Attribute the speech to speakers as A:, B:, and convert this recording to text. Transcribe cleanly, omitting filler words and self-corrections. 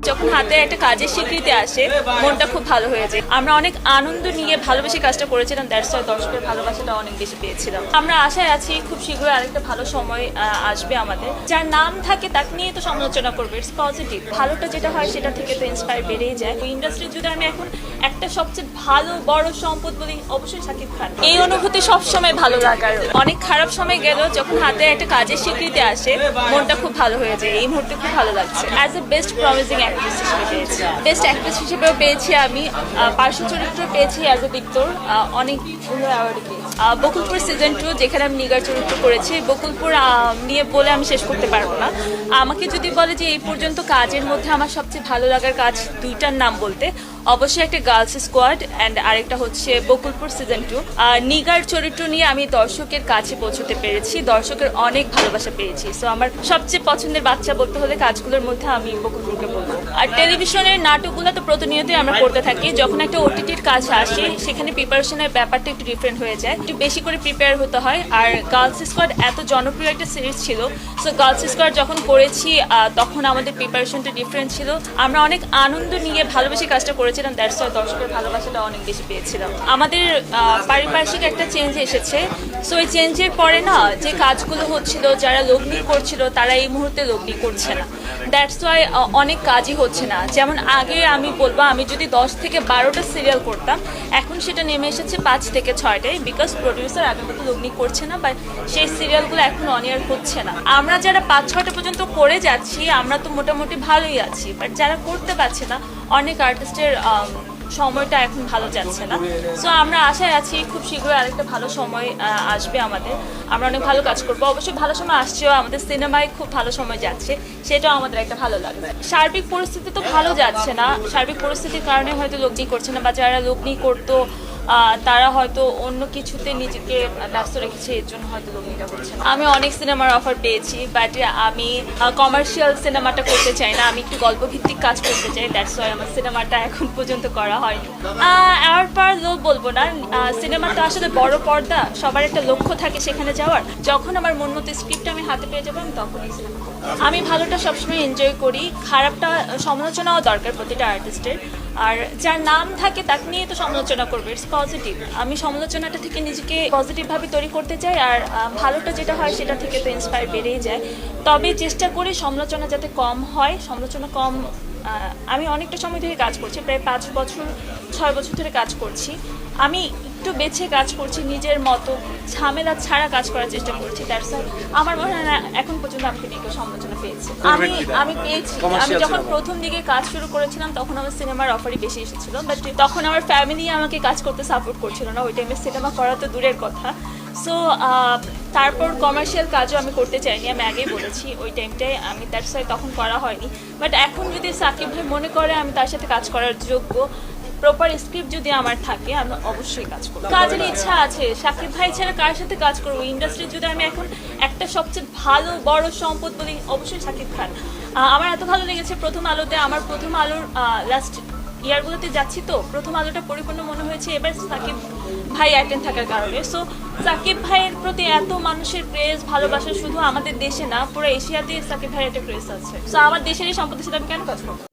A: যখন হাতে একটা কাজের স্বীকৃতি আসে মনটা খুব ভালো হয়ে যায়। আমরা অনেক আনন্দ নিয়ে ভালোবেসে কাজটা করেছিলাম, দ্যাটস ওয়াই দর্শকের ভালোবাসাটা অনেক বেশি পেয়েছিলাম। আমরা আশায় আছি খুব শীঘ্রই আরেকটা ভালো সময় আসবে আমাদের। যার নাম থাকে তাকে নিয়ে তো সমালোচনা করবে, ইটস পজিটিভ। ভালোটা যেটা হয় সেটা থেকে তো ইন্সপায়ার বেড়েই যায়। ইন্ডাস্ট্রি যদি আমি এখন একটা সবচেয়ে ভালো বড় সম্পদ বলি, অবশ্যই শাকিব খান। এই অনুভূতি সবসময় ভালো লাগার। অনেক খারাপ সময় গেল, যখন হাতে একটা কাজের স্বীকৃতি আসে মনটা খুব ভালো হয়ে যায়। এই মুহূর্তে খুব ভালো লাগছে। As a best promising actress হিসেবে পেয়েছি, বেস্ট অ্যাক্ট্রেস হিসেবেও পেয়েছি আমি, পার্শ্ব চরিত্র পেয়েছি অ্যাজ এ ভিক্টর, অনেকগুলো অ্যাওয়ার্ড পেয়েছি। বকুলপুর সিজন 2 যেখানে আমি নিগার চরিত্র করেছি, বকুলপুর নিয়ে বলে আমি শেষ করতে পারবো না। আমাকে যদি বলে যে এই পর্যন্ত কাজের মধ্যে আমার সবচেয়ে ভালো লাগার কাজ দুইটার নাম বলতে, অবশ্যই একটা গার্লস স্কোয়াড অ্যান্ড আরেকটা হচ্ছে বকুলপুর সিজন 2। নিগার চরিত্র নিয়ে আমি দর্শকের কাছে পৌঁছতে পেরেছি, দর্শকের অনেক ভালোবাসা পেয়েছি। সো আমার সবচেয়ে পছন্দের বাচ্চা বলতে হলে কাজগুলোর মধ্যে আমি বকুলপুরকে বলবো। আর টেলিভিশনের নাটকগুলো তো প্রতিনিয়তই আমরা করতে থাকি। যখন একটা ওটিটির কাজ আসে সেখানে প্রিপারেশনের ব্যাপারটা একটু ডিফারেন্ট হয়ে যায়, একটু বেশি করে প্রিপেয়ার হতে হয়। আর গার্লস স্কোয়াড এত জনপ্রিয় একটা সিরিজ ছিল, সো গার্লস স্কোয়াড যখন করেছি তখন আমাদের প্রিপারেশনটা ডিফারেন্ট ছিল। আমরা অনেক আনন্দ নিয়ে ভালোবেসে কাজটা করেছিলাম, দ্যাটস ওয়াই দর্শকের ভালোবাসাটা অনেক বেশি পেয়েছিলাম। আমাদের পারিপার্শ্বিক একটা চেঞ্জ এসেছে, সো এই চেঞ্জের পরে না যে কাজগুলো হচ্ছিল, যারা লগ্নি করছিল তারা এই মুহূর্তে লগ্নি করছে না, দ্যাটস ওয়াই অনেক কাজই হচ্ছে না। যেমন আগে আমি বলবো আমি যদি 10 থেকে 12টা সিরিয়াল করতাম, এখন সেটা নেমে এসেছে 5 থেকে 6টায়, বিকজ প্রডিউসার আগের মতো লগ্নি করছে না বা সেই সিরিয়ালগুলো এখন অন এয়ার হচ্ছে না। আমরা যারা 5-6টা পর্যন্ত করে যাচ্ছি আমরা তো মোটামুটি ভালোই আছি, বাট যারা করতে পারছে না, অনেক আর্টিস্টের সময়টা এখন ভালো যাচ্ছে না। সো আমরা আশায় আছি খুব শীঘ্রই আরেকটা ভালো সময় আসবে আমাদের, আমরা অনেক ভালো কাজ করবো। অবশ্যই ভালো সময় আসছেও, আমাদের সিনেমায় খুব ভালো সময় যাচ্ছে, সেটাও আমাদের একটা ভালো লাগবে। সার্বিক পরিস্থিতি তো ভালো যাচ্ছে না, সার্বিক পরিস্থিতির কারণে হয়তো লগ্নি করছে না, বা যারা লগ্নি করতো তারা হয়তো অন্য কিছুতে নিজেকে ব্যস্ত রেখেছে, এর জন্য হয়তো লগ্নিটা করছে না। আমি অনেক সিনেমার অফার পেয়েছি, বাট আমি কমার্শিয়াল সিনেমাটা করতে চাই না, আমি একটু গল্পভিত্তিক কাজ করতে চাই, দ্যাটস ওয়াই আমার সিনেমাটা এখন পর্যন্ত করা হয়নি। অ্যাওয়ার্ড পাওয়ার লোক বলবো না, সিনেমা তো আসলে বড় পর্দা, সবার একটা লক্ষ্য থাকে সেখানে যাওয়ার। যখন আমার মন মতো স্ক্রিপ্ট আমি হাতে পেয়ে যাবো আমি তখনই সিনেমা করবো। আমি ভালোটা সবসময় এনজয় করি, খারাপটা সমালোচনাও দরকার প্রতিটা আর্টিস্টের। আর যার নাম থাকে তাকে নিয়ে তো সমালোচনা করবে, ইটস পজিটিভ। আমি সমালোচনাটা থেকে নিজেকে পজিটিভভাবে তৈরি করতে চাই, আর ভালোটা যেটা হয় সেটা থেকে তো ইন্সপায়ার বেড়েই যায়। তবে চেষ্টা করি সমালোচনা যাতে কম হয়, সমালোচনা কম। আমি অনেকটা সময় ধরে কাজ করছি, প্রায় 5-6 বছর ধরে কাজ করছি। আমি একটু বেছে কাজ করছি, নিজের মতো ঝামেলা ছাড়া কাজ করার চেষ্টা করছি, দ্যাটস ওয়াই আমার মনে হয় না এখন পর্যন্ত আমাকে নিয়ে কেউ সমালোচনা পেয়েছে। আমি পেয়েছি। আমি যখন প্রথম দিকে কাজ শুরু করেছিলাম তখন আমার সিনেমার অফারই বেশি এসেছিল, বাট তখন আমার ফ্যামিলি আমাকে কাজ করতে সাপোর্ট করছিল না, ওই টাইমে সিনেমা করা তো দূরের কথা। সো তারপর কমার্শিয়াল কাজও আমি করতে চাইনি, আমি আগেই বলেছি ওই টাইমটায় আমি, দ্যাটস ওয়াই তখন করা হয়নি। বাট এখন যদি সাকিব ভাই মনে করে আমি তার সাথে কাজ করার যোগ্য, প্রপার স্ক্রিপ্ট যদি আমার থাকে আমি অবশ্যই কাজ করবো। কাজের ইচ্ছা আছে, সাকিব ভাই ছাড়া কার সাথে কাজ করবো? ইন্ডাস্ট্রি যদি আমি এখন একটা সবচেয়ে ভালো বড় সম্পদ বলি, অবশ্যই সাকিব খান। আমার এত ভালো লেগেছে প্রথম আলোতে, আমার প্রথম আলোর লাস্ট ইয়ারগুলোতে যাচ্ছি তো প্রথম আলোটা পরিপূর্ণ মনে হয়েছে এবার সাকিব ভাই অ্যাটেন্ড থাকার কারণে। সো সাকিব ভাইয়ের প্রতি এত মানুষের ক্রেজ ভালোবাসা শুধু আমাদের দেশে না, পুরো এশিয়াতে সাকিব ভাইয়ের একটা ক্রেজ আছে। সো আমার দেশেরই সম্পদের সাথে আমি কেন কাজ করবো?